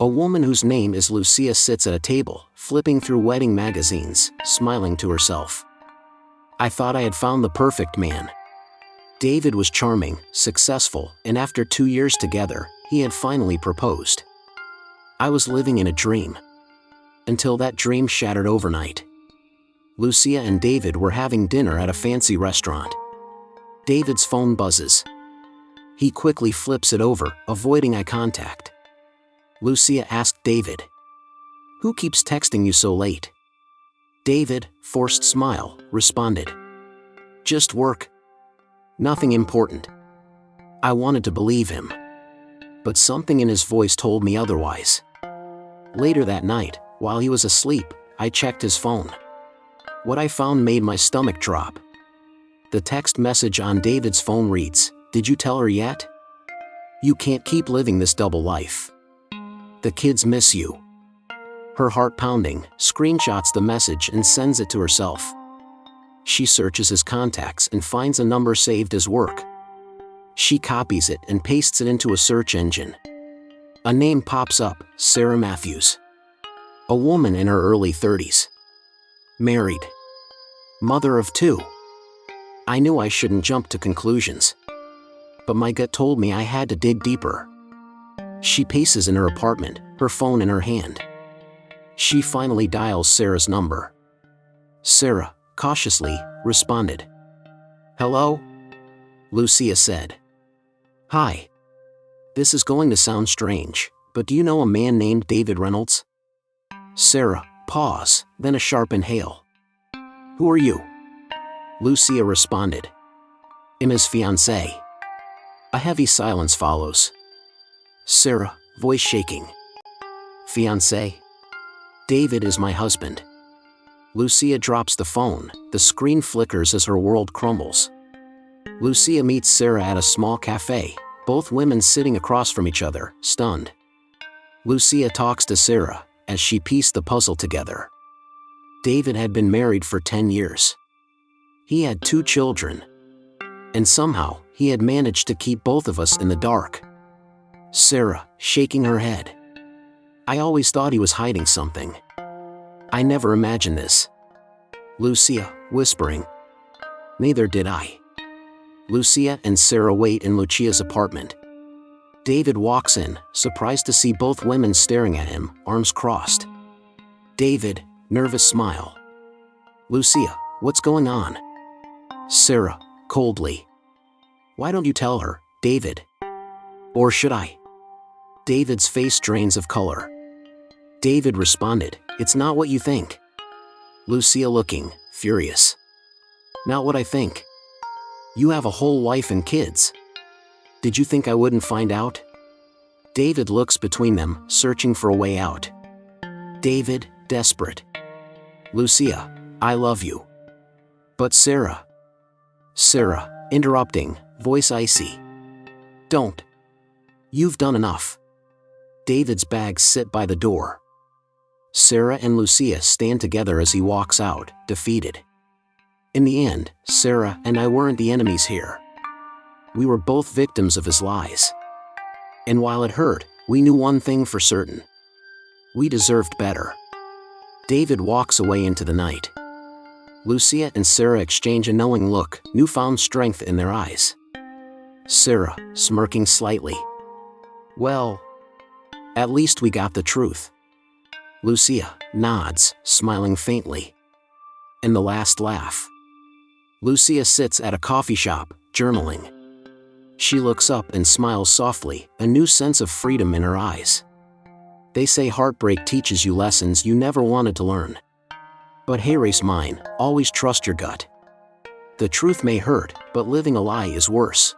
A woman whose name is Lucia sits at a table, flipping through wedding magazines, smiling to herself. I thought I had found the perfect man. David was charming, successful, and after 2 years together, he had finally proposed. I was living in a dream. Until that dream shattered overnight. Lucia and David were having dinner at a fancy restaurant. David's phone buzzes. He quickly flips it over, avoiding eye contact. Lucia asked David, "Who keeps texting you so late?" David, forced smile, responded, "Just work. Nothing important." I wanted to believe him. But something in his voice told me otherwise. Later that night, while he was asleep, I checked his phone. What I found made my stomach drop. The text message on David's phone reads, "Did you tell her yet? You can't keep living this double life. The kids miss you." Her heart pounding, screenshots the message and sends it to herself. She searches his contacts and finds a number saved as work. She copies it and pastes it into a search engine. A name pops up, Sarah Matthews. A woman in her early 30s. Married. Mother of 2. I knew I shouldn't jump to conclusions. But my gut told me I had to dig deeper. She paces in her apartment, her phone in her hand. She finally dials Sarah's number. Sarah, cautiously, responded. "Hello?" Lucia said. "Hi. This is going to sound strange, but do you know a man named David Reynolds?" Sarah, pause, then a sharp inhale. "Who are you?" Lucia responded. "I'm his fiancé." A heavy silence follows. Sarah, voice shaking. "Fiancé? David is my husband." Lucia drops the phone, the screen flickers as her world crumbles. Lucia meets Sarah at a small cafe, both women sitting across from each other, stunned. Lucia talks to Sarah, as she pieced the puzzle together. David had been married for 10 years. He had 2 children. And somehow, he had managed to keep both of us in the dark. Sarah, shaking her head. "I always thought he was hiding something. I never imagined this." Lucia, whispering. "Neither did I." Lucia and Sarah wait in Lucia's apartment. David walks in, surprised to see both women staring at him, arms crossed. David, nervous smile. "Lucia, what's going on?" Sarah, coldly. "Why don't you tell her, David? Or should I?" David's face drains of color. David responded, "It's not what you think." Lucia looking, furious. "Not what I think. You have a whole wife and kids. Did you think I wouldn't find out?" David looks between them, searching for a way out. David, desperate. "Lucia, I love you." "But Sarah." Sarah, interrupting, voice icy. "Don't. You've done enough." David's bags sit by the door. Sarah and Lucia stand together as he walks out, defeated. In the end, Sarah and I weren't the enemies here. We were both victims of his lies. And while it hurt, we knew one thing for certain. We deserved better. David walks away into the night. Lucia and Sarah exchange a knowing look, newfound strength in their eyes. Sarah, smirking slightly. "Well, at least we got the truth." Lucia nods, smiling faintly. And the last laugh. Lucia sits at a coffee shop, journaling. She looks up and smiles softly, a new sense of freedom in her eyes. They say heartbreak teaches you lessons you never wanted to learn. But hey, race mine, always trust your gut. The truth may hurt, but living a lie is worse.